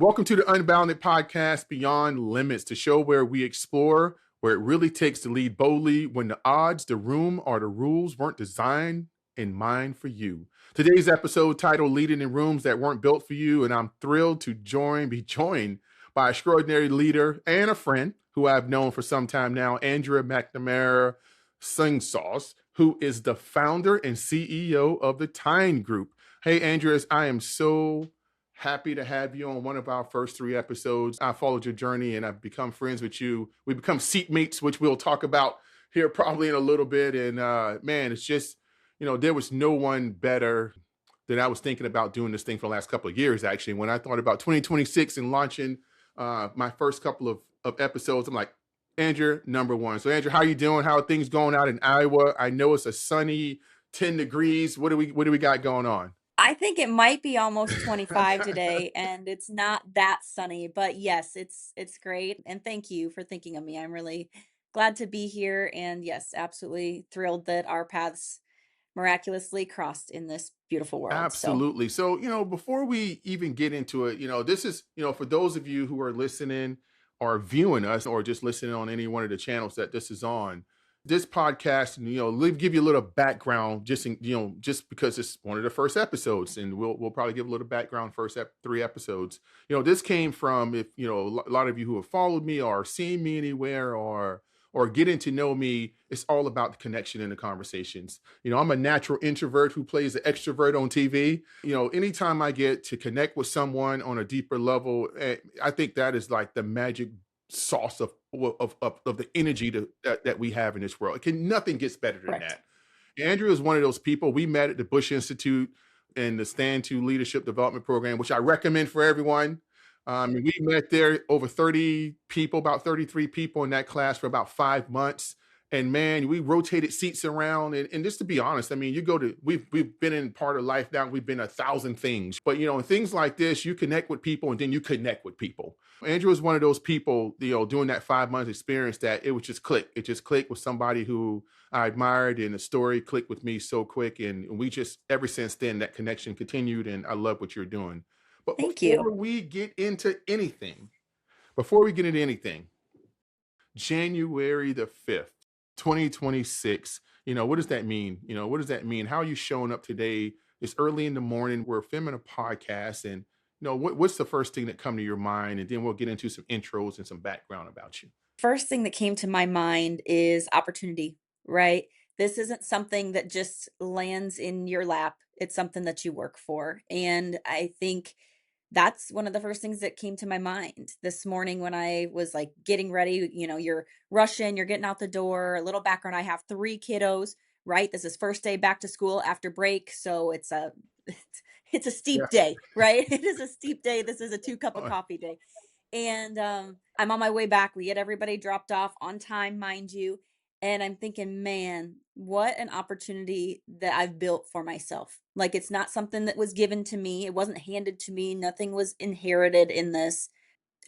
Welcome to the Unbounded podcast, Beyond Limits, the show where we explore where it really takes to lead boldly when the odds, the room, or the rules weren't designed in mind for you. Today's episode titled Leading in Rooms That Weren't Built for You, and I'm thrilled to be joined by extraordinary leader and a friend who I've known for some time now, Andrea McNamara Singsaas, who is the founder and CEO of the Tyne Group. Hey, Andrea, I am so happy to have you on one of our first three episodes. I followed your journey and I've become friends with you. We become seatmates, which we'll talk about here probably in a little bit. And man, it's just, there was no one better than I was thinking about doing this thing for the last couple of years, actually. When I thought about 2026 and launching my first couple of episodes, I'm like, Andrew, number one. So Andrew, how you doing? How are things going out in Iowa? I know it's a sunny 10 degrees. What do we got going on? I think it might be almost 25 today and it's not that sunny, but yes, it's great. And thank you for thinking of me. I'm really glad to be here and yes, absolutely thrilled that our paths miraculously crossed in this beautiful world. So, Absolutely. So, before we even get into it, this is, for those of you who are listening or viewing us or just listening on any one of the channels that this is on, this podcast, and, give you a little background just because it's one of the first episodes and we'll probably give a little background three episodes. This came from, if, a lot of you who have followed me or seen me anywhere or getting to know me, it's all about the connection and the conversations. I'm a natural introvert who plays the extrovert on TV. Anytime I get to connect with someone on a deeper level, I think that is like the magic sauce of the energy that we have in this world. Nothing gets better than correct. that. Andrew is one of those people. We met at the Bush Institute and the Stand to Leadership Development Program, which I recommend for everyone. We met there over 30 people, about 33 people in that class for about 5 months. And man, we rotated seats around. And just to be honest, I mean, we've been in part of life now, we've been 1,000 things. But, in things like this, you connect with people and then you connect with people. Andrew was one of those people, doing that 5 months experience that it would just click. It just clicked with somebody who I admired and the story clicked with me so quick. And we just, ever since then, that connection continued. And I love what you're doing. But Thank you. before we get into anything, January the 5th, 2026, what does that mean? What does that mean? How are you showing up today? It's early in the morning. We're filming a podcast. And, what's the first thing that come to your mind? And then we'll get into some intros and some background about you. First thing that came to my mind is opportunity, right? This isn't something that just lands in your lap. It's something that you work for. And I think that's one of the first things that came to my mind this morning when I was like getting ready. You're rushing, you're getting out the door. A little background, I have three kiddos, right? This is first day back to school after break. So it's a steep day, right? It is a steep day. This is a 2 cup of Yeah. coffee day. And I'm on my way back. We get everybody dropped off on time, mind you. And I'm thinking, man, what an opportunity that I've built for myself. Like it's not something that was given to me. It wasn't handed to me. Nothing was inherited in this.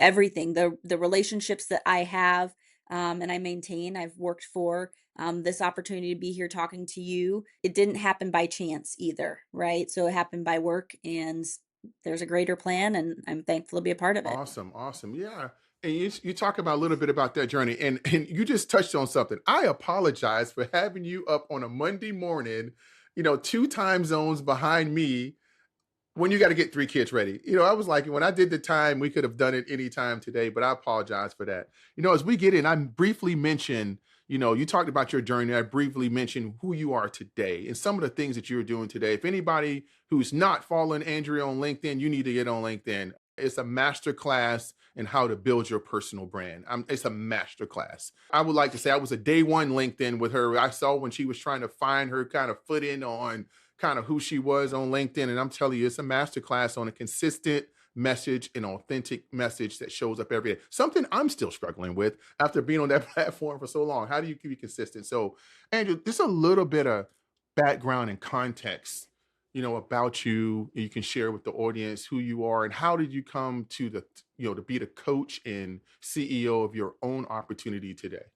Everything, the relationships that I have and I maintain, I've worked for this opportunity to be here talking to you. It didn't happen by chance either, right? So it happened by work and there's a greater plan and I'm thankful to be a part of it. Awesome, awesome. Yeah. And you talk about a little bit about that journey, and you just touched on something. I apologize for having you up on a Monday morning, two time zones behind me when you got to get three kids ready. I was like, when I did the time, we could have done it any time today, but I apologize for that. As we get in, I briefly mentioned, you talked about your journey. I briefly mentioned who you are today and some of the things that you're doing today. If anybody who's not following Andrea on LinkedIn, you need to get on LinkedIn. It's a master class in how to build your personal brand. It's a master class. I would like to say I was a day one LinkedIn with her. I saw when she was trying to find her kind of footing on kind of who she was on LinkedIn. And I'm telling you, it's a masterclass on a consistent message, an authentic message that shows up every day. Something I'm still struggling with after being on that platform for so long. How do you keep it consistent? So, Andrew, just a little bit of background and context, about you. You can share with the audience who you are and how did you come to to be the coach and CEO of your own opportunity today?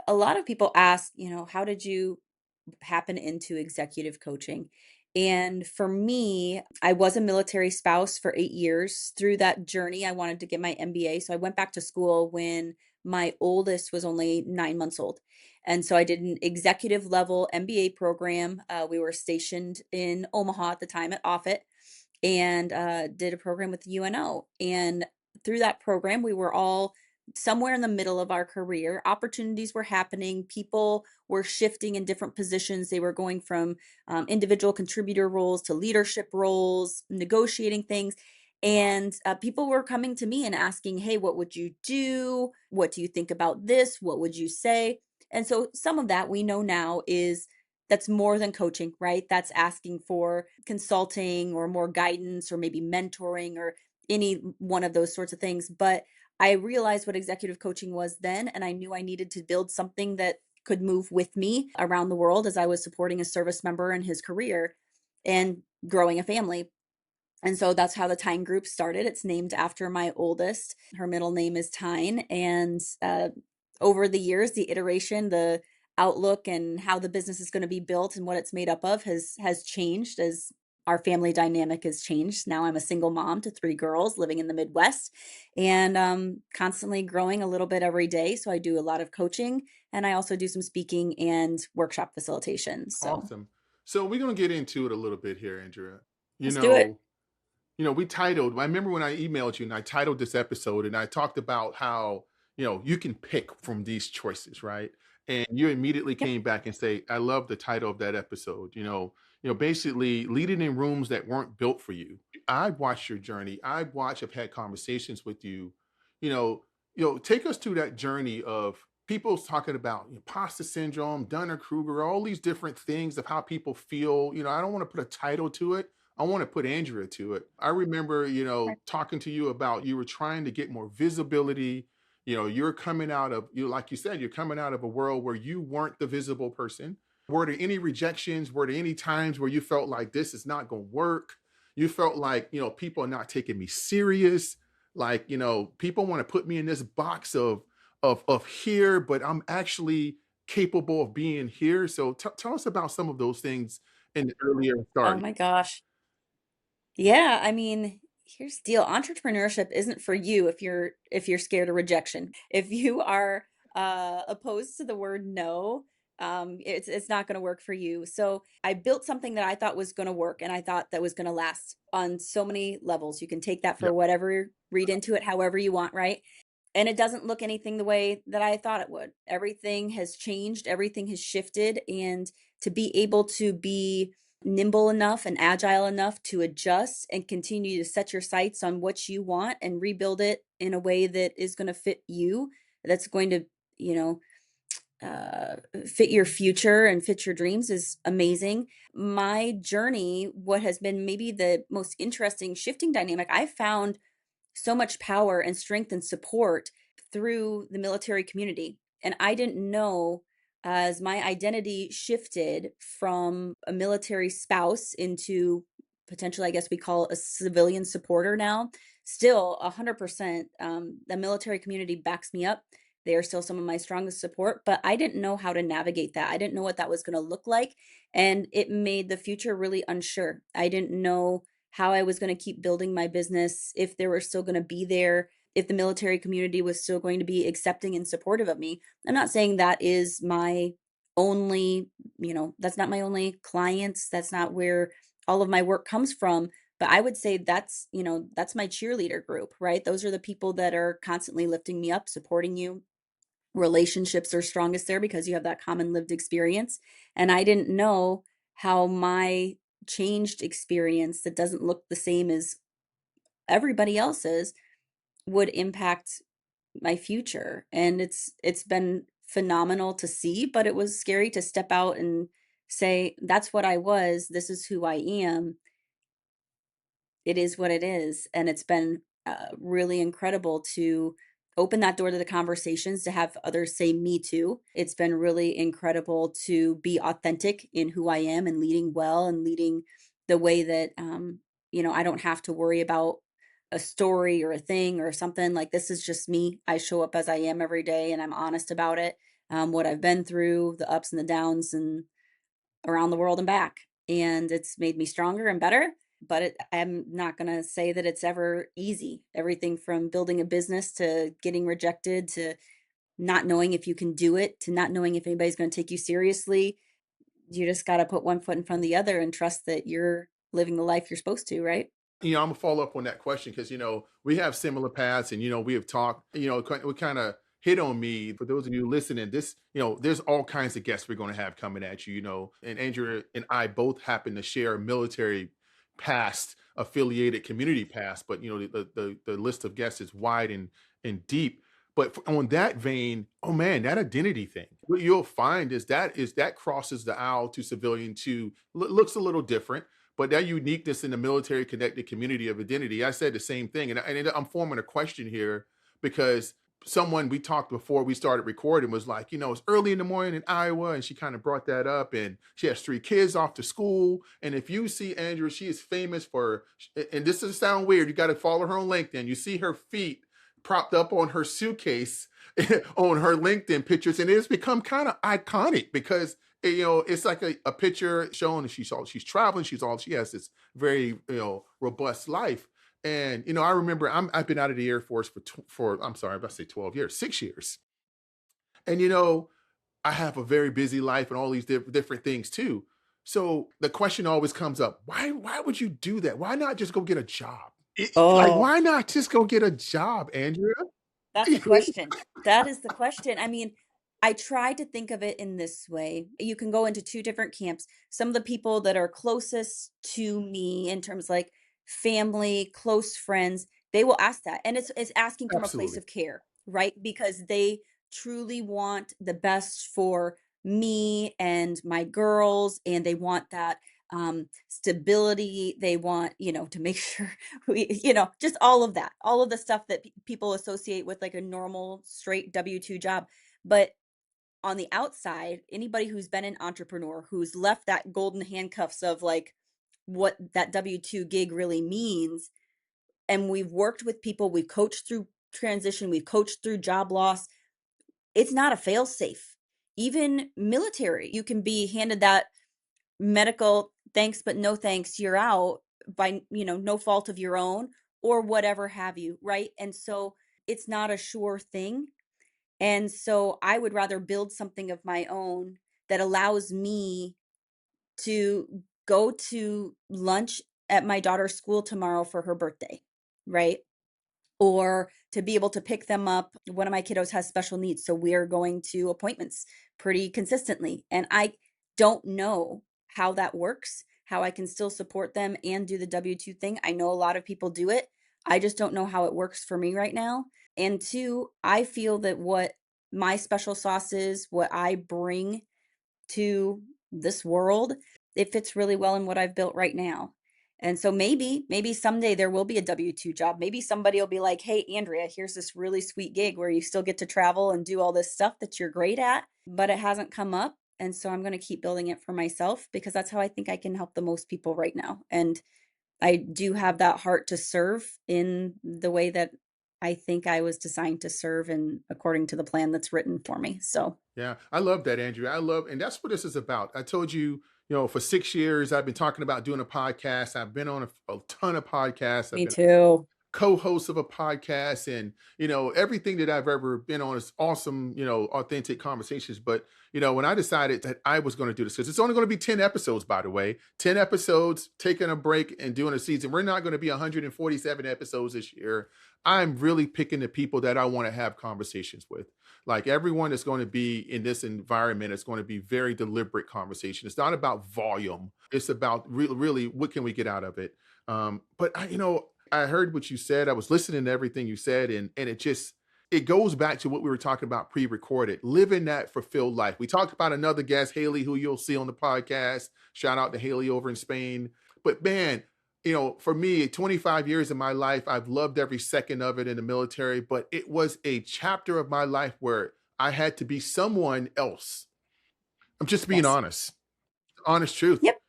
A lot of people ask, how did you happen into executive coaching? And for me, I was a military spouse for 8 years. Through that journey, I wanted to get my MBA, so I went back to school when my oldest was only 9 months old. And so I did an executive level MBA program. We were stationed in Omaha at the time at Offutt, and did a program with the UNO. And through that program, we were all somewhere in the middle of our career. Opportunities were happening. People were shifting in different positions. They were going from individual contributor roles to leadership roles, negotiating things. And people were coming to me and asking, hey, what would you do? What do you think about this? What would you say? And so some of that we know now is that's more than coaching, right? That's asking for consulting or more guidance or maybe mentoring or any one of those sorts of things. But I realized what executive coaching was then, and I knew I needed to build something that could move with me around the world as I was supporting a service member in his career and growing a family. And so that's how the Tyne Group started. It's named after my oldest. Her middle name is Tyne. And over the years, the iteration, the outlook, and how the business is going to be built and what it's made up of has changed as our family dynamic has changed. Now I'm a single mom to 3 girls living in the Midwest, and constantly growing a little bit every day. So I do a lot of coaching, and I also do some speaking and workshop facilitation. So Awesome. So we're gonna get into it a little bit here, Andrea. You let's do it. know, we titled, I remember when I emailed you and I titled this episode and I talked about how, you can pick from these choices, right? And you immediately Yep. came back and say, I love the title of that episode, basically leading in rooms that weren't built for you. I've watched your journey. I've had conversations with you, you know, take us through that journey of people talking about imposter syndrome, Dunner-Kruger, all these different things of how people feel. I don't want to put a title to it. I want to put Andrea to it. I remember, Right. talking to you about you were trying to get more visibility. You're coming out of like you said, you're coming out of a world where you weren't the visible person. Were there any rejections? Were there any times where you felt like this is not going to work? You felt like, people are not taking me serious. Like, people want to put me in this box of here, but I'm actually capable of being here. So tell us about some of those things in the earlier Oh start. my gosh. Yeah, I mean, here's the deal. Entrepreneurship isn't for you if you're scared of rejection. If you are opposed to the word no, it's not going to work for you. So I built something that I thought was going to work and I thought that was going to last on so many levels. You can take that for Yep. whatever, read into it however you want, right? And it doesn't look anything the way that I thought it would. Everything has changed, everything has shifted, and to be able to be nimble enough and agile enough to adjust and continue to set your sights on what you want and rebuild it in a way that is going to fit you, that's going to, you know, fit your future and fit your dreams is amazing. My journey, what has been maybe the most interesting shifting dynamic, I found so much power and strength and support through the military community. And I didn't know as my identity shifted from a military spouse into potentially, I guess we call it a civilian supporter now. Still, 100%, the military community backs me up. They are still some of my strongest support, but I didn't know how to navigate that. I didn't know what that was going to look like. And it made the future really unsure. I didn't know how I was going to keep building my business, if they were still going to be there, if the military community was still going to be accepting and supportive of me. I'm not saying that is my only, that's not my only clients. That's not where all of my work comes from. But I would say that's my cheerleader group, right? Those are the people that are constantly lifting me up, supporting you. Relationships are strongest there because you have that common lived experience. And I didn't know how my changed experience that doesn't look the same as everybody else's would impact my future. And it's been phenomenal to see, but it was scary to step out and say, that's what I was, this is who I am, it is what it is. And it's been really incredible to open that door to the conversations, to have others say me too. It's been really incredible to be authentic in who I am and leading well and leading the way that, I don't have to worry about a story or a thing or something. Like, this is just me. I show up as I am every day and I'm honest about it. What I've been through, the ups and the downs, and around the world and back. and it's made me stronger and better. But I'm not going to say that it's ever easy. Everything from building a business to getting rejected to not knowing if you can do it to not knowing if anybody's going to take you seriously. You just got to put one foot in front of the other and trust that you're living the life you're supposed to, right? I'm gonna follow up on that question because we have similar paths, and we have talked. We kind of hit on me. For those of you listening, this there's all kinds of guests we're going to have coming at you. And Andrea and I both happen to share a military past, affiliated community past, but the list of guests is wide and deep. But on that vein, oh man, that identity thing. What you'll find is that crosses the aisle to civilian to looks a little different, but that uniqueness in the military connected community of identity, I said the same thing. And I'm forming a question here because someone we talked before we started recording was like, it's early in the morning in Iowa. And she kind of brought that up. And she has 3 kids off to school. And if you see Andrea, she is famous for, and this doesn't sound weird, you got to follow her on LinkedIn. You see her feet propped up on her suitcase on her LinkedIn pictures. And it's become kind of iconic because it's like a picture showing that she's traveling. She has this very robust life. And I remember I've been out of the Air Force for I'm sorry, if I say 12 years, 6 years. And I have a very busy life and all these different things too. So the question always comes up: Why would you do that? Why not just go get a job? Like, Oh, why not just go get a job, Andrea? that's the question. That is the question. I mean, I try to think of it in this way. You can go into two different camps. Some of the people that are closest to me in terms like family, close friends, they will ask that. And it's asking from a place Absolutely. of care, right? Because they truly want the best for me and my girls, and they want that stability. They want, to make sure just all of that, all of the stuff that people associate with like a normal straight W-2 job. But on the outside, anybody who's been an entrepreneur, who's left that golden handcuffs of like what that W-2 gig really means, and we've worked with people, we've coached through transition, we've coached through job loss, it's not a fail safe. Even military, you can be handed that medical thanks but no thanks, you're out by no fault of your own or whatever have you, right? And so it's not a sure thing. And so I would rather build something of my own that allows me to go to lunch at my daughter's school tomorrow for her birthday, right? Or to be able to pick them up. One of my kiddos has special needs, so we're going to appointments pretty consistently. And I don't know how that works, how I can still support them and do the W-2 thing. I know a lot of people do it. I just don't know how it works for me right now. And two, I feel that what my special sauce is, what I bring to this world, it fits really well in what I've built right now. And so maybe someday there will be a W-2 job. Maybe somebody will be like, "Hey, Andrea, here's this really sweet gig where you still get to travel and do all this stuff that you're great at," but it hasn't come up. And so I'm going to keep building it for myself because that's how I think I can help the most people right now. And I do have that heart to serve in the way that I think I was designed to serve and according to the plan that's written for me. So, Yeah, I love that, Andrew. And that's what this is about. I told you, for 6 years, I've been talking about doing a podcast. I've been on a ton of podcasts. I've me been too. co-host of a podcast, and everything that I've ever been on is awesome, authentic conversations. But when I decided that I was going to do this, because it's only going to be 10 episodes, by the way, 10 episodes, taking a break and doing a season. We're not going to be 147 episodes this year. I'm really picking the people that I want to have conversations with. Like, everyone that's going to be in this environment is going to be very deliberate conversation. It's not about volume. It's about really what can we get out of it. But I heard what you said. I was listening to everything you said, and it goes back to what we were talking about pre-recorded, living that fulfilled life. We talked about another guest, Haley, who you'll see on the podcast. Shout out to Haley over in Spain. But man, for me, 25 years of my life, I've loved every second of it in the military, but it was a chapter of my life where I had to be someone else. I'm just being Yes. honest, honest truth. Yep.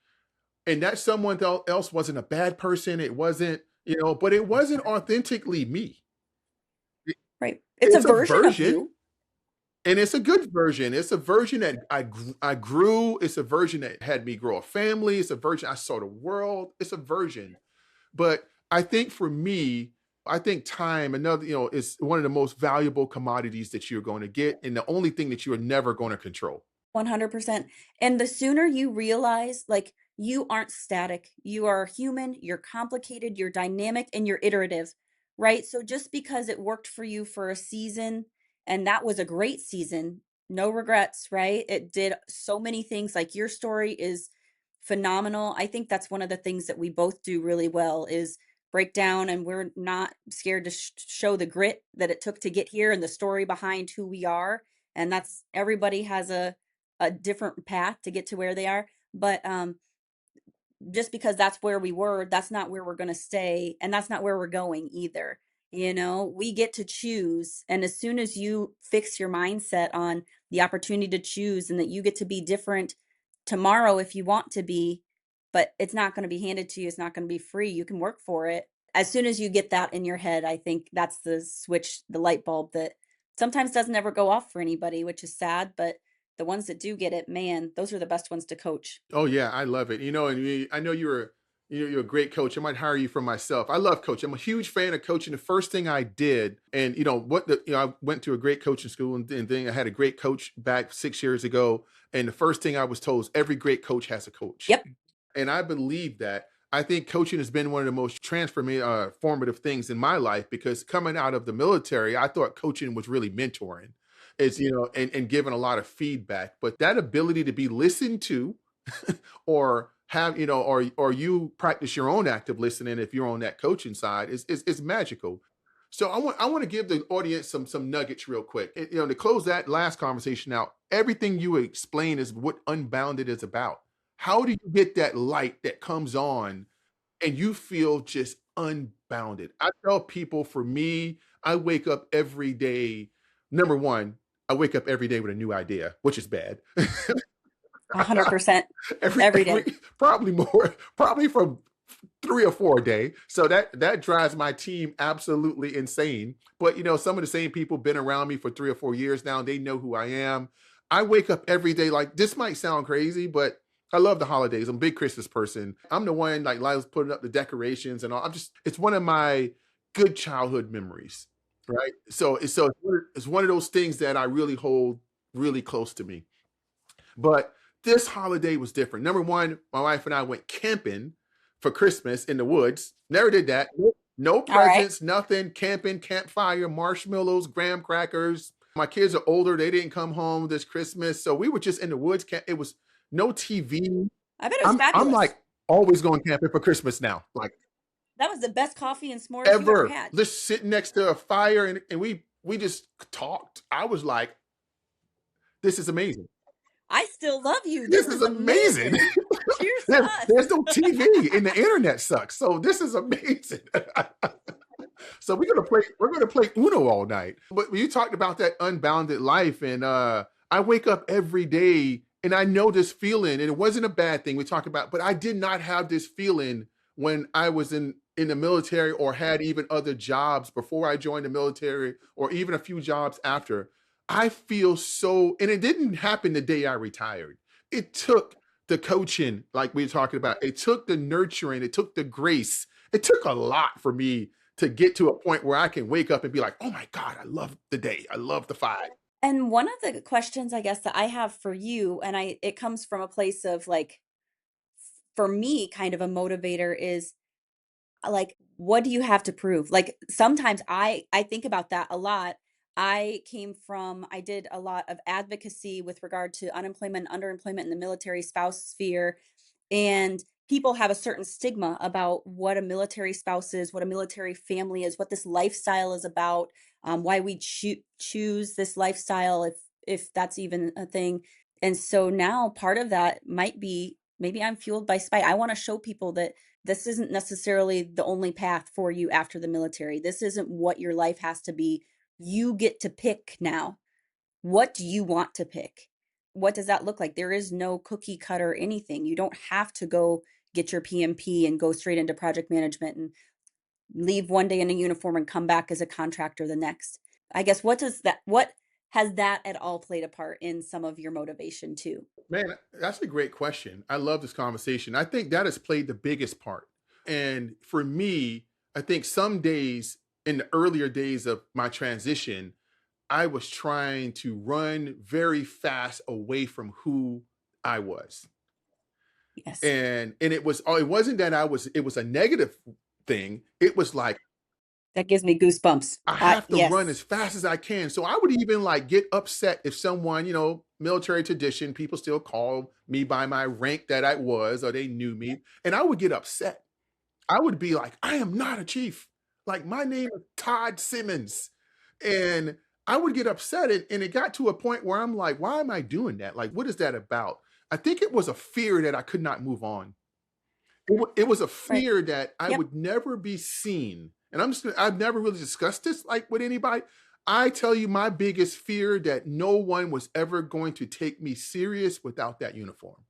And that someone else wasn't a bad person. It wasn't, but it wasn't authentically me. It- Right. It's a it's a version of version. you. And it's a good version. It's a version that I grew. It's a version that had me grow a family. It's a version I saw the world. It's a version. But I think for me, I think time, another, is one of the most valuable commodities that you're going to get, and the only thing that you are never going to control. 100%. And the sooner you realize, like, you aren't static, you are human, you're complicated, you're dynamic, and you're iterative, right? So just because it worked for you for a season and that was a great season, no regrets, right? It did so many things. Like your story is phenomenal. I think that's one of the things that we both do really well is break down, and we're not scared to show the grit that it took to get here and the story behind who we are. And that's everybody has a different path to get to where they are. But just because that's where we were, that's not where we're going to stay. And that's not where we're going either. You know, we get to choose. And as soon as you fix your mindset on the opportunity to choose and that you get to be different tomorrow if you want to be, but it's not going to be handed to you, it's not going to be free. You can work for it. As soon as you get that in your head, I think that's the switch, the light bulb that sometimes doesn't ever go off for anybody, which is sad. But the ones that do get it, man, those are the best ones to coach. Oh yeah, I love it. I know you're a great coach. I might hire you for myself. I love coaching. I'm a huge fan of coaching. The first thing I did, and I went to a great coaching school, and then I had a great coach back 6 years ago. And the first thing I was told is every great coach has a coach. Yep. And I believe that. I think coaching has been one of the most transformative, formative things in my life because coming out of the military, I thought coaching was really mentoring. It's, and giving a lot of feedback, but that ability to be listened to or have, or you practice your own active listening if you're on that coaching side is magical. So I want to give the audience some nuggets real quick. To close that last conversation out, everything you explain is what Unbounded is about. How do you get that light that comes on and you feel just unbounded? I tell people for me, I wake up every day. Number one, I wake up every day with a new idea, which is bad. 100% every every every day. probably more, probably from 3 or 4 a day. So that drives my team absolutely insane. But some of the same people been around me for 3 or 4 years now. They know who I am. I wake up every day like this might sound crazy, but I love the holidays. I'm a big Christmas person. I'm the one like Lila's putting up the decorations and all. It's one of my good childhood memories. Right. So it's one of those things that I really hold really close to me. But this holiday was different. Number one, my wife and I went camping for Christmas in the woods. Never did that. No All right. presents, nothing. Camping, campfire, marshmallows, graham crackers. My kids are older. They didn't come home this Christmas. So we were just in the woods. It was no TV. I bet it was I'm fabulous. like always going camping for Christmas now. Like That was the best coffee and s'mores you've ever ever. had. Just sitting next to a fire and we just talked. I was like, this is amazing. I still love you. This This is is amazing. amazing. Cheers to There's us. no TV and the internet sucks. So this is amazing. So we're gonna play Uno all night. But you talked about that unbounded life, and I wake up every day and I know this feeling, and it wasn't a bad thing we talked about, but I did not have this feeling when I was in the military or had even other jobs before I joined the military or even a few jobs after. I feel so, and it didn't happen the day I retired. It took the coaching, like we were talking about, it took the nurturing, it took the grace. It took a lot for me to get to a point where I can wake up and be like, oh my God, I love the day. I love the five. And one of the questions I guess that I have for you, and it comes from a place of like, for me, kind of a motivator is like, what do you have to prove? Like sometimes I think about that a lot. I did a lot of advocacy with regard to unemployment, underemployment in the military spouse sphere, and people have a certain stigma about what a military spouse is, what a military family is, what this lifestyle is about, why we choose this lifestyle if that's even a thing. And so now part of that might be maybe I'm fueled by spite. I want to show people that this isn't necessarily the only path for you after the military. This isn't what your life has to be. You get to pick now. What do you want to pick? What does that look like? There is no cookie cutter anything. You don't have to go get your PMP and go straight into project management and leave one day in a uniform and come back as a contractor the next. I guess what Has that at all played a part in some of your motivation too? Man, that's a great question. I love this conversation. I think that has played the biggest part. And for me, I think some days in the earlier days of my transition, I was trying to run very fast away from who I was. Yes. And it wasn't that it was a negative thing. It was like That gives me goosebumps. I have to run as Yes. fast as I can. So I would even like get upset if someone, military tradition, people still call me by my rank that I was, or they knew me. And I would get upset. I would be like, I am not a chief. Like my name is Todd Simmons. And I would get upset. And it got to a point where I'm like, why am I doing that? Like, what is that about? I think it was a fear that I could not move on. It was a Right. fear that I Yep. would never be seen, and I've never really discussed this, like, with anybody. I tell you my biggest fear that no one was ever going to take me serious without that uniform,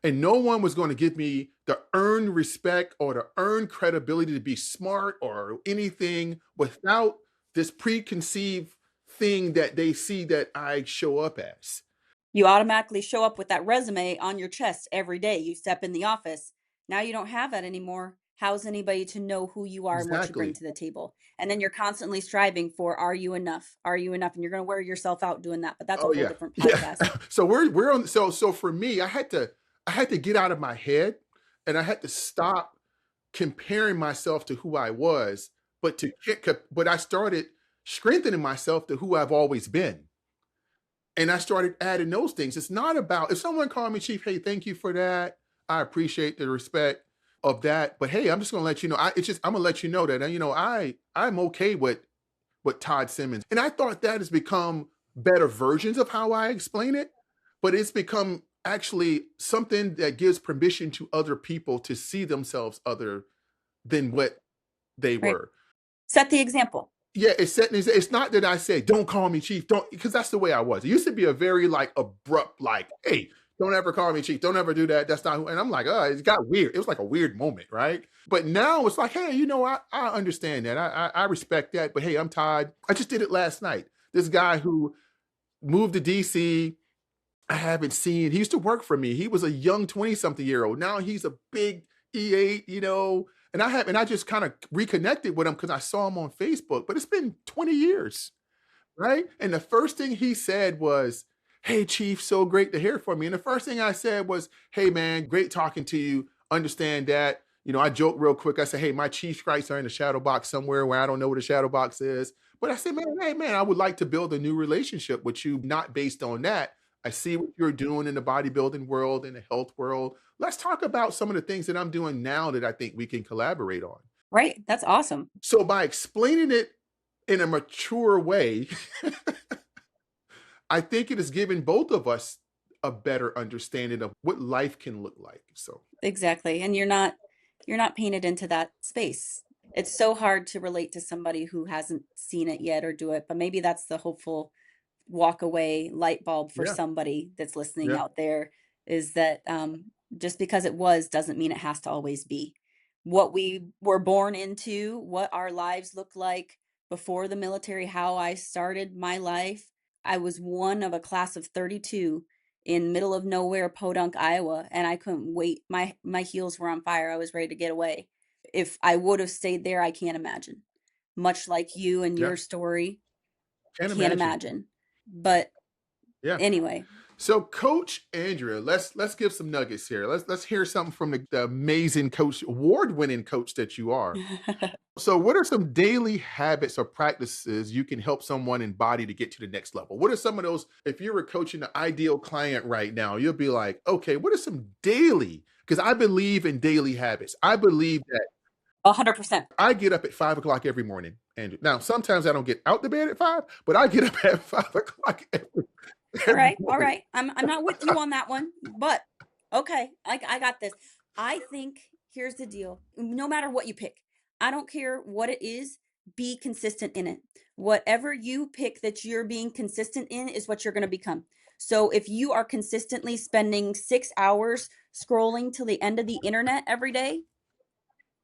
and no one was gonna give me the earned respect or the earned credibility to be smart or anything without this preconceived thing that they see that I show up as. You automatically show up with that resume on your chest every day. You step in the office. Now you don't have that anymore. How's anybody to know who you are and what you bring Exactly. to the table? And then you're constantly striving for, are you enough? Are you enough? And you're going to wear yourself out doing that. But that's a Oh, whole yeah. different Yeah. podcast. So we're on so for me, I had to get out of my head, and I had to stop comparing myself to who I was, but I started strengthening myself to who I've always been. And I started adding those things. It's not about if someone called me chief, hey, thank you for that. I appreciate the respect of that. But hey, I'm just gonna let you know. I'm gonna let you know that I'm okay with Todd Simmons. And I thought that has become better versions of how I explain it, but it's become actually something that gives permission to other people to see themselves other than what they Right. were. Set the example. Yeah, it's not that I say, don't call me chief, don't because that's the way I was. It used to be a very like abrupt, like, hey, don't ever call me chief, don't ever do that. That's not who, and I'm like, oh, it got weird. It was like a weird moment, right? But now it's like, hey, I understand that. I respect that. But hey, I'm Todd. I just did it last night. This guy who moved to DC, I haven't seen. He used to work for me. He was a young 20-something-year-old. Now he's a big E8, and I just kind of reconnected with him because I saw him on Facebook. But it's been 20 years, right? And the first thing he said was, "Hey, Chief, so great to hear from you." And the first thing I said was, "Hey, man, great talking to you. Understand that." I joked real quick. I said, "Hey, my chief stripes are in the shadow box somewhere where I don't know what the shadow box is." But I said, "Man, hey, man, I would like to build a new relationship with you, not based on that. I see what you're doing in the bodybuilding world, in the health world. Let's talk about some of the things that I'm doing now that I think we can collaborate on." Right. That's awesome. So by explaining it in a mature way, I think it has given both of us a better understanding of what life can look like. So, Exactly. And you're not painted into that space. It's so hard to relate to somebody who hasn't seen it yet or do it, but maybe that's the hopeful walk away light bulb for yeah, somebody that's listening yeah, out there is that just because it was doesn't mean it has to always be. What we were born into, what our lives looked like before the military, how I started my life. I was one of a class of 32 in middle of nowhere Podunk, Iowa, and I couldn't wait. My heels were on fire. I was ready to get away. If I would have stayed there, I can't imagine. Much like you and yeah. your story, Can't can't imagine. imagine. But Yeah. anyway, So, Coach Andrea, let's give some nuggets here. Let's hear something from the amazing coach, award-winning coach that you are. So, what are some daily habits or practices you can help someone embody to get to the next level? What are some of those? If you were coaching the ideal client right now, you'll be like, okay, what are some daily? Because I believe in daily habits. I believe that 100%. I get up at 5 o'clock every morning, Andrew. Now, sometimes I don't get out the bed at 5, but I get up at 5 o'clock All every right, all morning. right. I'm not with you on that one, but okay, I got this. I think here's the deal. No matter what you pick, I don't care what it is, be consistent in it. Whatever you pick that you're being consistent in is what you're going to become. So if you are consistently spending 6 hours scrolling till the end of the internet every day,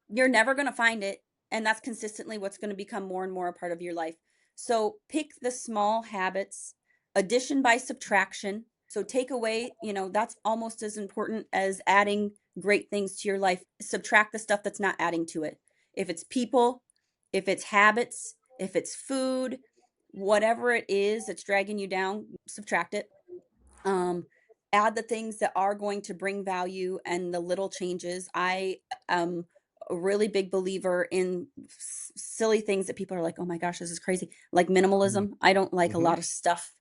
you're never going to find it, and that's consistently what's going to become more and more a part of your life. So pick the small habits, addition by subtraction. So take away, that's almost as important as adding great things to your life. Subtract the stuff that's not adding to it. If it's people, if it's habits, if it's food, whatever it is that's dragging you down, subtract it. um, Add the things that are going to bring value and the little changes. I am a really big believer in silly things that people are like, oh my gosh, this is crazy. Like Mhm. minimalism. I don't like a Mhm. lot of stuff.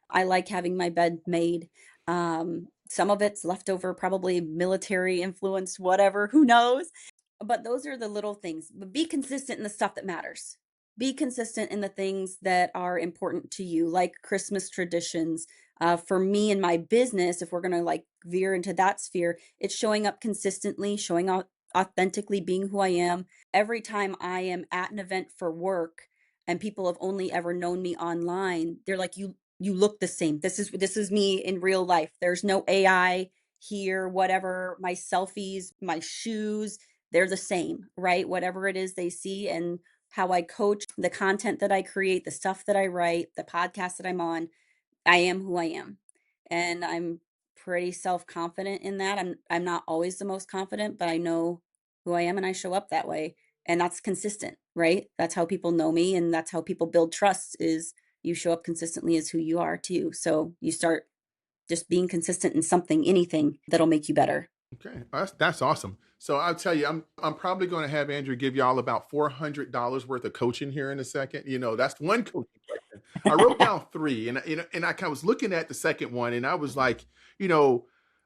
I like having my bed made. Some of it's leftover, probably military influence, whatever, who knows? But those are the little things. But be consistent in the stuff that matters. Be consistent in the things that are important to you, like Christmas traditions. For me and my business, if we're going to like veer into that sphere, it's showing up consistently, showing up authentically, being who I am. Every time I am at an event for work and people have only ever known me online, they're like, you look the same. This is me in real life. There's no AI here, whatever. My selfies, my shoes, they're the same, right? Whatever it is they see, and how I coach, the content that I create, the stuff that I write, the podcast that I'm on, I am who I am. And I'm pretty self-confident in that. I'm not always the most confident, but I know who I am and I show up that way. And that's consistent, right? That's how people know me, and that's how people build trust is you show up consistently as who you are too. So you start just being consistent in something, anything that'll make you better. Okay, that's awesome. So I'll tell you, I'm probably going to have Andrew give y'all about $400 worth of coaching here in a second. That's one coaching question. I wrote down three, and I kind of was looking at the second one, and I was like, you know,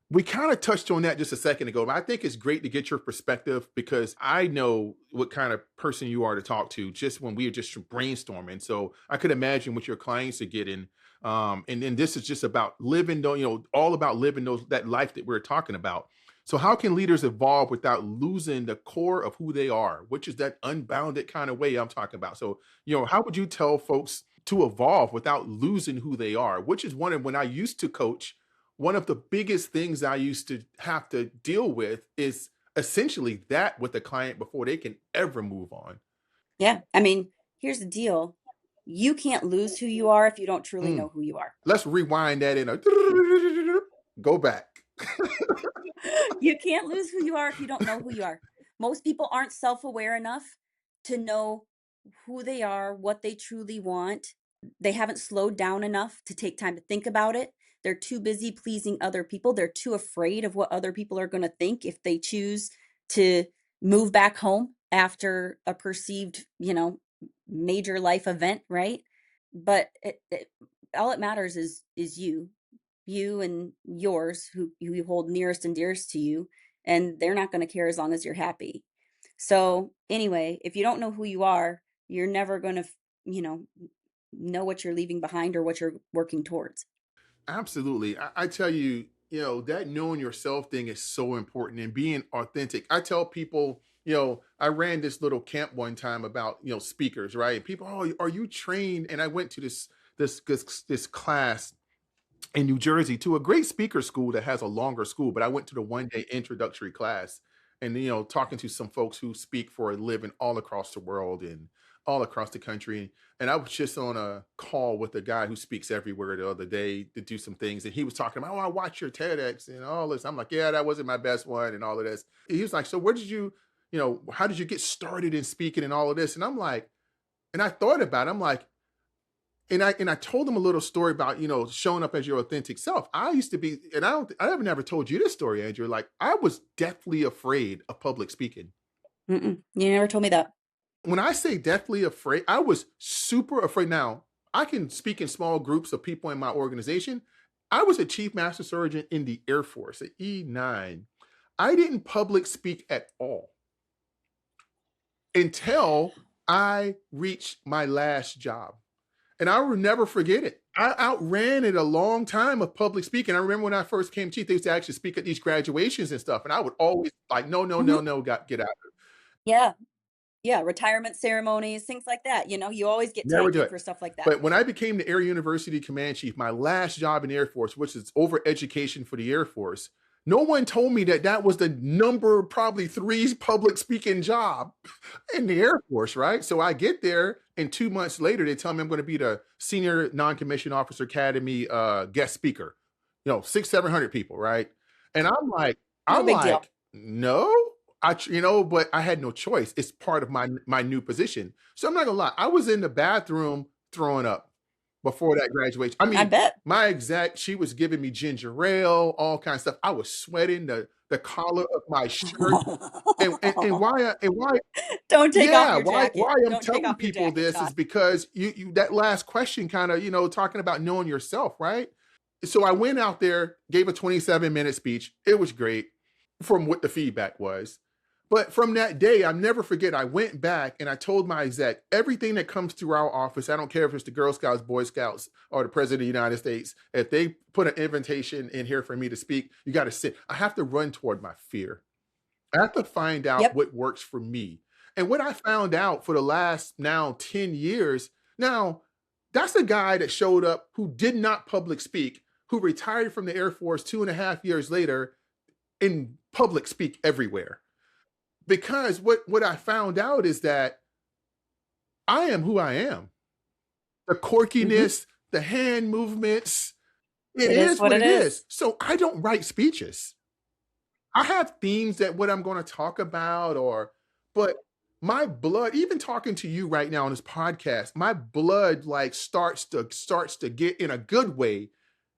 we kind of touched on that just a second ago, but I think it's great to get your perspective because I know what kind of person you are to talk to just when we are just brainstorming. So I could imagine what your clients are getting. And then this is just about living, all about living that life that we're talking about. So, how can leaders evolve without losing the core of who they are, which is that unbounded kind of way I'm talking about? So, how would you tell folks to evolve without losing who they are? Which is one of when I used to coach, one of the biggest things I used to have to deal with is essentially that with the client before they can ever move on. Yeah. I mean, here's the deal. You can't lose who you are if you don't truly Mm. know who you are. Let's rewind that in a go back. You can't lose who you are if you don't know who you are. Most people aren't self-aware enough to know who they are, what they truly want. They haven't slowed down enough to take time to think about it. They're too busy pleasing other people. They're too afraid of what other people are going to think if they choose to move back home after a perceived, major life event, right? But all it matters is you and yours, who you hold nearest and dearest to you, and they're not going to care as long as you're happy. So anyway, if you don't know who you are, you're never going to know what you're leaving behind or what you're working towards. Absolutely. I tell you, that knowing yourself thing is so important and being authentic. I tell people, I ran this little camp one time about, speakers, right? And people, oh, are you trained? And I went to this class in New Jersey to a great speaker school that has a longer school, but I went to the one day introductory class and talking to some folks who speak for a living all across the world and all across the country. And I was just on a call with a guy who speaks everywhere the other day to do some things. And he was talking about, oh, I watch your TEDx and all this. I'm like, yeah, that wasn't my best one and all of this. He was like, so where did how did you get started in speaking and all of this? And I'm like, and I thought about it, I'm like, and I told him a little story about showing up as your authentic self. I used to be, and I have never told you this story, Andrew. Like I was deathly afraid of public speaking. Mm-mm. You never told me that. When I say deathly afraid, I was super afraid. Now I can speak in small groups of people in my organization. I was a chief master sergeant in the Air Force at E9. I didn't public speak at all until I reached my last job. And I will never forget it. I outran it a long time of public speaking. I remember when I first came chief, they used to actually speak at these graduations and stuff. And I would always like, no, no, no, Hmm. no, get out. Yeah. Yeah. Retirement ceremonies, things like that. You always get Never tagged do in it. for stuff like that. But when I became the Air University Command Chief, my last job in the Air Force, which is over education for the Air Force, no one told me that that was the probably three public speaking job in the Air Force, right? So I get there And 2 months later, they tell me I'm going to be the senior non-commissioned officer academy guest speaker. 700 people, right? And No I'm big deal. like, no, but I had no choice. It's part of my new position. So I'm not gonna lie, I was in the bathroom throwing up before that graduation. I I mean, bet. my exec, she was giving me ginger ale, all kinds of stuff. I was sweating the collar of my shirt. And why Don't take off yeah, your why jacket. I'm Don't take telling off your people jacket, this is Todd. because you that last question kind of, talking about knowing yourself, right? So I went out there, gave a 27-minute speech. It was great from what the feedback was. But from that day, I'll never forget, I went back and I told my exec everything that comes through our office. I don't care if it's the Girl Scouts, Boy Scouts, or the President of the United States. If they put an invitation in here for me to speak, you got to sit. I have to run toward my fear. I have to find out Yep. what works for me. And what I found out for the last now 10 years, now that's a guy that showed up who did not public speak, who retired from the Air Force 2.5 years later in public speak everywhere. Because what I found out is that I am who I am. The Mhm. quirkiness, the hand movements, it It is is what what it it is. is. So I don't write speeches. I have themes that what I'm going to talk about, but my blood, even talking to you right now on this podcast, my blood like starts to get in a good way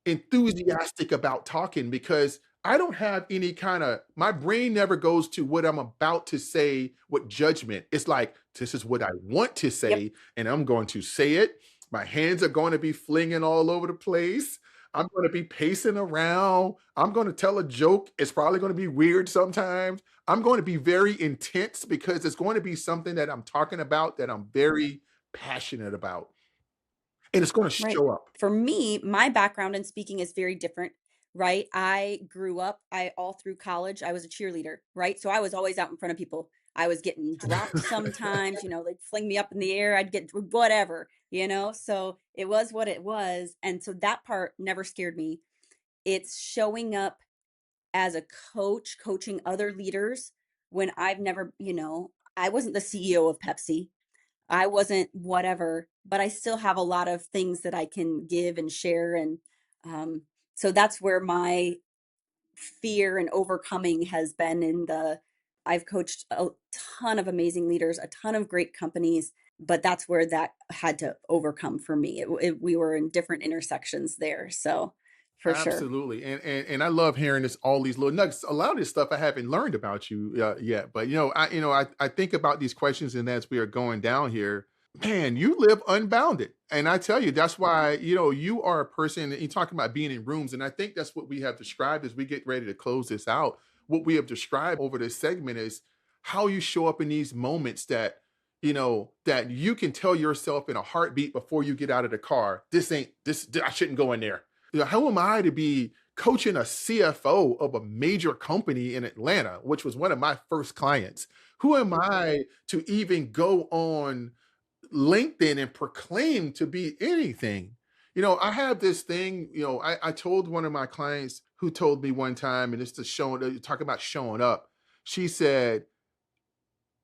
enthusiastic about talking because I don't have any kind of my brain never goes to what I'm about to say with judgment. It's like this is what I want to Yep. say, and I'm going to say it. My hands are going to be flinging all over the place. I'm going to be pacing around. I'm going to tell a joke. It's probably going to be weird sometimes. I'm going to be very intense because it's going to be something that I'm talking about that I'm very passionate about. And it's going to Right. show up. For me, my background in speaking is very different, right? I grew up, I all through college, I was a cheerleader, right? So I was always out in front of people. I was getting dropped sometimes, they'd fling me up in the air, I'd get whatever. So it was what it was. And so that part never scared me. It's showing up as a coach, coaching other leaders when I've never, I wasn't the CEO of Pepsi. I wasn't whatever, but I still have a lot of things that I can give and share. And um, so that's where my fear and overcoming has been I've coached a ton of amazing leaders, a ton of great companies, but that's where that had to overcome for me. We were in different intersections there. So for sure. Absolutely, and I love hearing this all these little nuggets. A lot of this stuff I haven't learned about you yet, but I think about these questions, and as we are going down here, man, you live unbounded, and I tell you that's why you are a person. And you talking about being in rooms, and I think that's what we have described as we get ready to close this out. What we have described over this segment is how you show up in these moments that you can tell yourself in a heartbeat before you get out of the car. This ain't this. I shouldn't go in there. How am I to be coaching a CFO of a major company in Atlanta, which was one of my first clients? Who am I to even go on LinkedIn and proclaim to be anything? I have this thing, I told one of my clients who told me one time, and it's to talk about showing up. She said,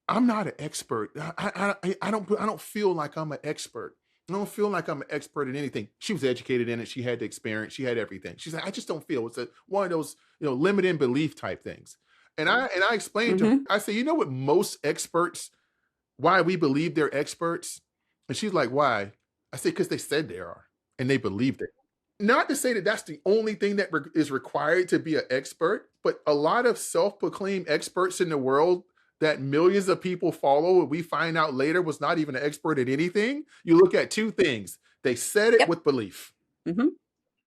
I'm not an expert. I don't feel like I'm an expert. I don't feel like I'm an expert in anything. She was educated in it. She had the experience. She had everything. She said, I just don't feel one of those, limiting belief type things. And I explained to her, Hmm. I said, you know what most experts, why we believe they're experts? And she's like, why? I said, because they said they are and they believed it. Not to say that that's the only thing that is required to be an expert, but a lot of self-proclaimed experts in the world that millions of people follow, and we find out later was not even an expert at anything. You look at two things. They said it Yep. with belief. Hmm.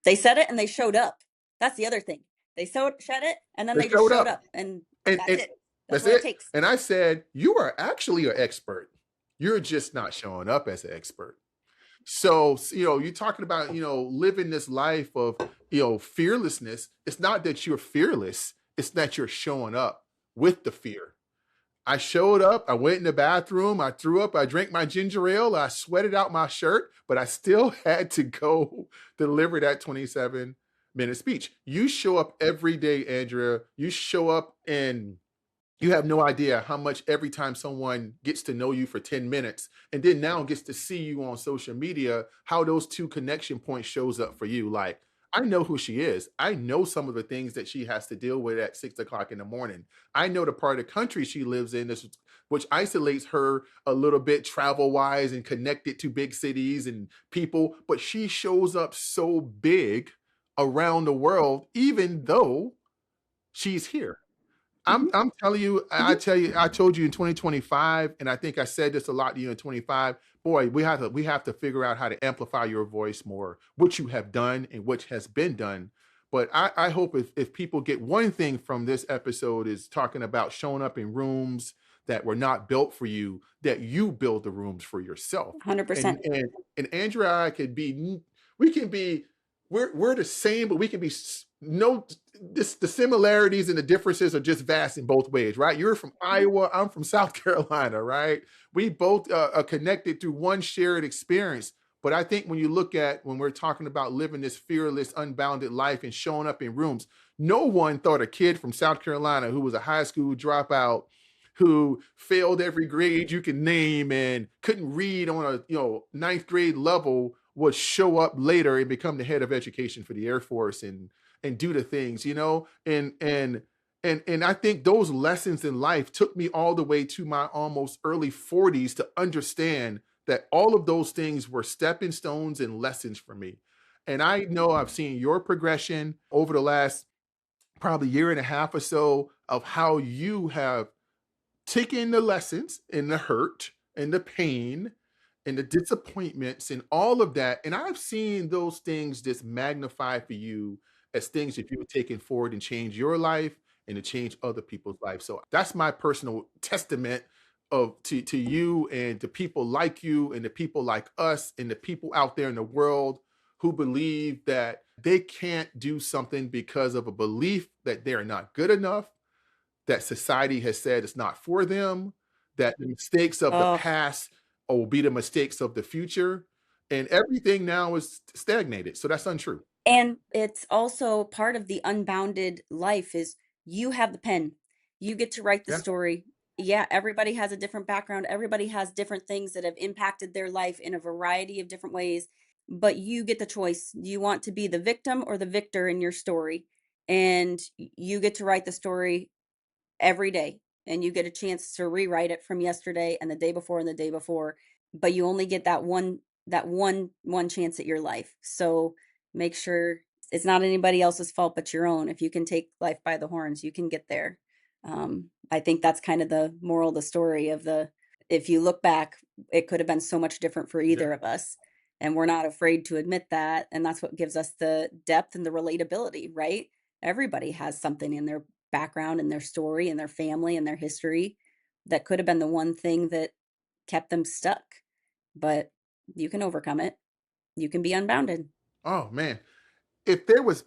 They said it and they showed up. That's the other thing. Said it and then They they just showed showed up. up. And that's And it. That's that's what it it. takes. And I said, you are actually an expert. You're just not showing up as an expert. So, you're talking about, living this life of, fearlessness. It's not that you're fearless, it's that you're showing up with the fear. I showed up, I went in the bathroom, I threw up, I drank my ginger ale, I sweated out my shirt, but I still had to go deliver that 27-minute speech. You show up every day, Andrea. You show up in You have no idea how much every time someone gets to know you for 10 minutes and then now gets to see you on social media, how those two connection points shows up for you. Like, I know who she is. I know some of the things that she has to deal with at 6 o'clock in the morning. I know the part of the country she lives in, which isolates her a little bit travel wise and connected to big cities and people, but she shows up so big around the world, even though she's here. I'm Mhm, I'm telling you, I mhm. tell you, I told you in 2025, and I think I said this a lot to you in 25. Boy, we have to figure out how to amplify your voice more, what you have done and what has been done. But I hope if people get one thing from this episode is talking about showing up in rooms that were not built for you, that you build the rooms for yourself. And 100%. and and Andrea and I could be we can be we're the same, but we can be no this the similarities and the differences are just vast in both ways, right? You're from Mhm. Iowa, I'm from South Carolina, right? We both are connected through one shared experience. But I think when you look at when we're talking about living this fearless, unbounded life and showing up in rooms, no one thought a kid from South Carolina who was a high school dropout, who failed every grade you can name and couldn't read on a ninth grade level would show up later and become the head of education for the Air Force and do the things, and I think those lessons in life took me all the way to my almost early 40s to understand that all of those things were stepping stones and lessons for me. And I know I've seen your progression over the last probably year and a half or so of how you have taking the lessons and the hurt and the pain and the disappointments and all of that, and I've seen those things just magnify for you as things that you've taken forward and change your life and to change other people's lives. So that's my personal testament of to you and to people like you and the people like us and the people out there in the world who believe that they can't do something because of a belief that they're not good enough, that society has said it's not for them, that the mistakes of the Oh, past will be the mistakes of the future, and everything now is stagnated. So that's untrue. and it's also part of the unbounded life is you have the pen. You get to write the Yeah. story. Yeah, everybody has a different background. Everybody has different things that have impacted their life in a variety of different ways, but you get the choice. You want to be the victim or the victor in your story, and you get to write the story every day, and you get a chance to rewrite it from yesterday and the day before and the day before, but you only get that one chance at your life. So make sure it's not anybody else's fault but your own. If you can take life by the horns, you can get there. I think that's kind of the moral of the story of the if you look back, it could have been so much different for Yeah. either of us. And we're not afraid to admit that. And that's what gives us the depth and the relatability, right? Everybody has something in their background and their story and their family and their history that could have been the one thing that kept them stuck. But you can overcome it. You can be unbounded. Oh man. If there's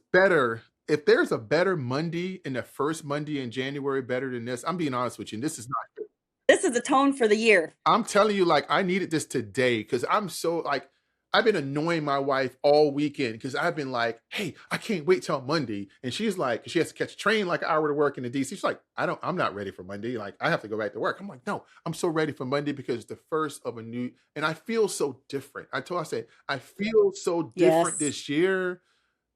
a better Monday and the first Monday in January better than this, I'm being honest with you, and this is not This is the tone for the year. I'm telling you, like, I needed this today because I'm so like I've been annoying my wife all weekend because I've been like, "Hey, I can't wait till Monday," and she's like, she has to catch a train like an hour to work in the DC. She's like, I'm not ready for Monday. Like, I have to go back to work." I'm like, "No, I'm so ready for Monday because it's the first of a new, and I feel so different." I said, I feel so different Yes. this year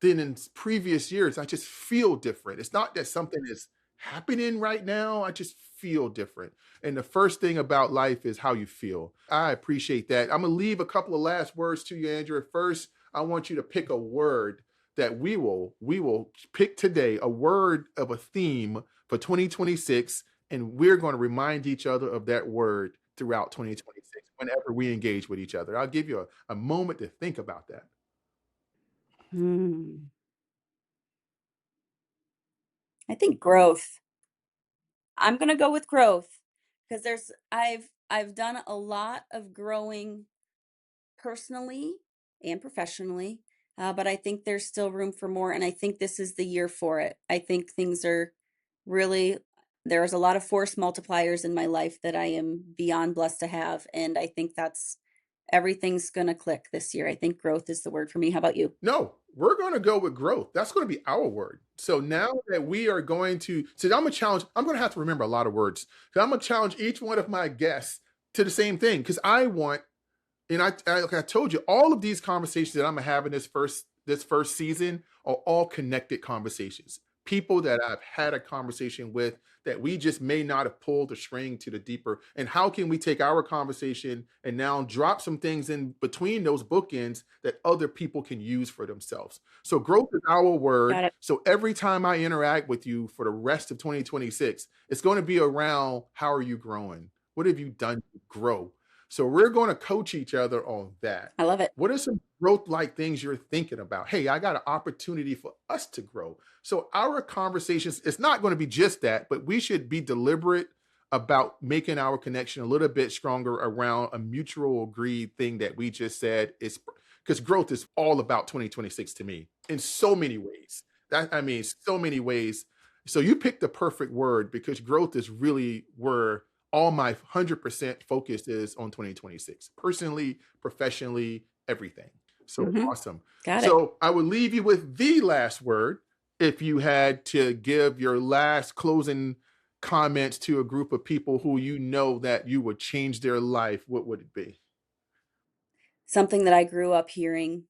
than in previous years. I just feel different. It's not that something is happening right now. I just feel different. And the first thing about life is how you feel. I appreciate that. I'm gonna leave a couple of last words to you, Andrew. First, I want you to pick a word that we will pick today, a word of a theme for 2026, and we're going to remind each other of that word throughout 2026 whenever we engage with each other. I'll give you a moment to think about that. Hmm. I think growth. I'm gonna go with growth because I've done a lot of growing personally and professionally, but I think there's still room for more, and I think this is the year for it. I think things are really there's a lot of force multipliers in my life that I am beyond blessed to have, and I think that's everything's going to click this year. I think growth is the word for me. How about you? No, we're going to go with growth. That's going to be our word. So now that we are going to, so I'm going to challenge, I'm going to have to remember a lot of words. So I'm going to challenge each one of my guests to the same thing because I want, and like I told you, all of these conversations that I'm gonna have in this first season are all connected conversations. People that I've had a conversation with that we just may not have pulled the string to the deeper. And how can we take our conversation and now drop some things in between those bookends that other people can use for themselves? So growth is our word. Got it. So every time I interact with you for the rest of 2026, it's going to be around how are you growing? What have you done to grow? So we're going to coach each other on that. I love it. What are some growth like things you're thinking about? Hey, I got an opportunity for us to grow. So our conversations, it's not going to be just that, but we should be deliberate about making our connection a little bit stronger around a mutual agreed thing that we just said is because growth is all about 2026 to me in so many ways. That I mean, so many ways. So you picked the perfect word because growth is really where all my 100% focus is on 2026, personally, professionally, everything. So Hmm. awesome. Got it. So I will leave you with the last word. If you had to give your last closing comments to a group of people who you know that you would change their life, what would it be? Something that I grew up hearing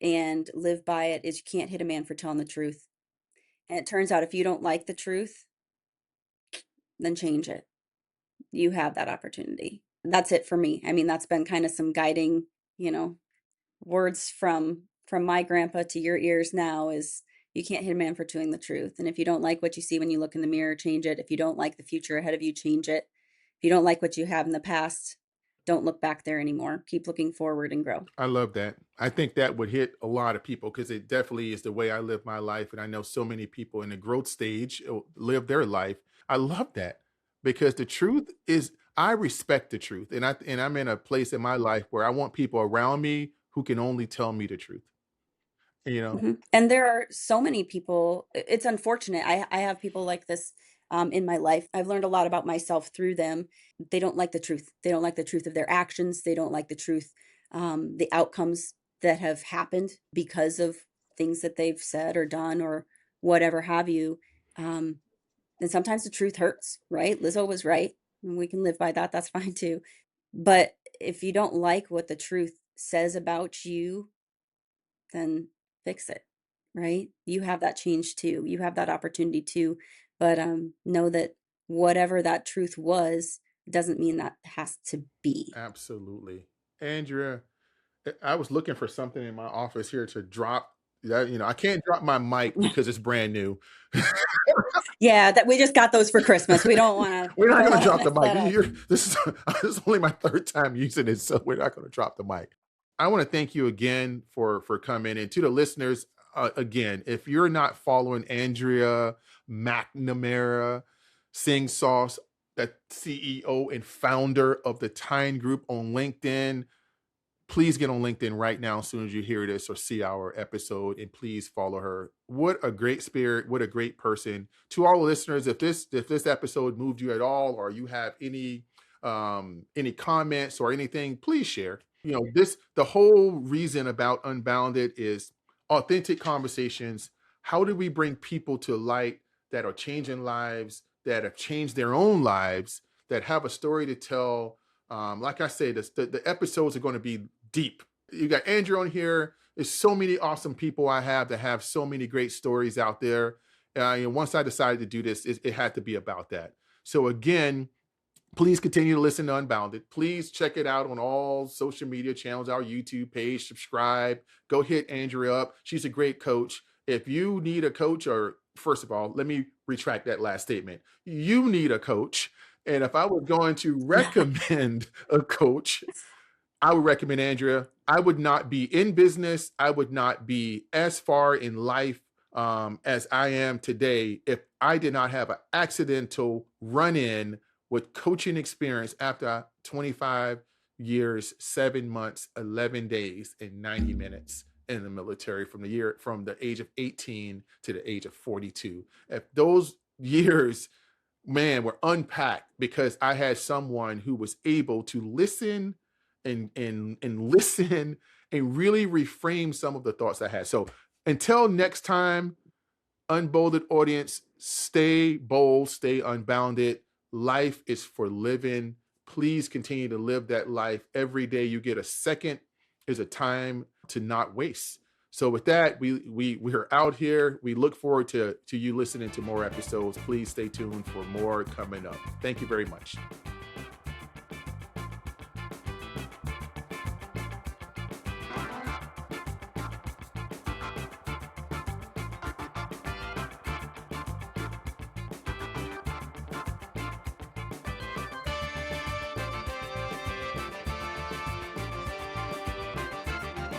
and live by it is you can't hit a man for telling the truth. And it turns out if you don't like the truth, then change it. You have that opportunity. That's it for me. I mean, that's been kind of some guiding, you know, words from my grandpa to your ears now is you can't hit a man for telling the truth. And if you don't like what you see when you look in the mirror, change it. If you don't like the future ahead of you, change it. If you don't like what you have in the past, don't look back there anymore. Keep looking forward and grow. I love that. I think that would hit a lot of people because it definitely is the way I live my life. And I know so many people in the growth stage live their life. I love that because the truth is, I respect the truth. And I'm in a place in my life where I want people around me who can only tell me the truth. You know, Mhm. And there are so many people, it's unfortunate. I have people like this in my life. I've learned a lot about myself through them. They don't like the truth. They don't like the truth of their actions. They don't like the truth, the outcomes that have happened because of things that they've said or done or whatever have you. Um, and sometimes the truth hurts, right? Lizzo was right. And we can live by that. That's fine too. But if you don't like what the truth says about you, then fix it, right? You have that change too. You have that opportunity too. But know that whatever that truth was doesn't mean that has to be. absolutely. Andrea, I was looking for something in my office here to drop. That, I can't drop my mic because it's brand new. Yeah, that we just got those for Christmas. We don't want to We're we not don't going to want to drop the mess mic. that up. This is only my third time using it, so we're not going to drop the mic. I want to thank you again for coming, and to the listeners. Again, if you're not following Andrea McNamara Singsaas, the CEO and founder of the Tyne Group on LinkedIn, please get on LinkedIn right now as soon as you hear this or see our episode, and please follow her. What a great spirit, what a great person. To all listeners, if this episode moved you at all, or you have any comments or anything, please share. The whole reason about Unbounded is authentic conversations. How do we bring people to light that are changing lives, that have changed their own lives, that have a story to tell? Like I say, the episodes are going to be deep. You got Andrew on here. There's so many awesome people I have that have so many great stories out there. Once I decided to do this, it had to be about that. So again, please continue to listen to Unbounded. Please check it out on all social media channels, our YouTube page, subscribe, go hit Andrea up. She's a great coach. If you need a coach, or first of all, let me retract that last statement. You need a coach. And if I was going to recommend a coach, I would recommend Andrea. I would not be in business. I would not be as far in life as I am today if I did not have an accidental run in with coaching experience after 25 years, 7 months, 11 days, and 90 minutes in the military from the age of 18 to the age of 42. If those years, man, were unpacked because I had someone who was able to listen and listen and really reframe some of the thoughts I had. So until next time, unbolded audience, stay bold, stay unbounded. Life is for living. Please continue to live that life. Every day you get a second is a time to not waste. So with that, we're out here. We look forward to you listening to more episodes. Please stay tuned for more coming up. Thank you very much.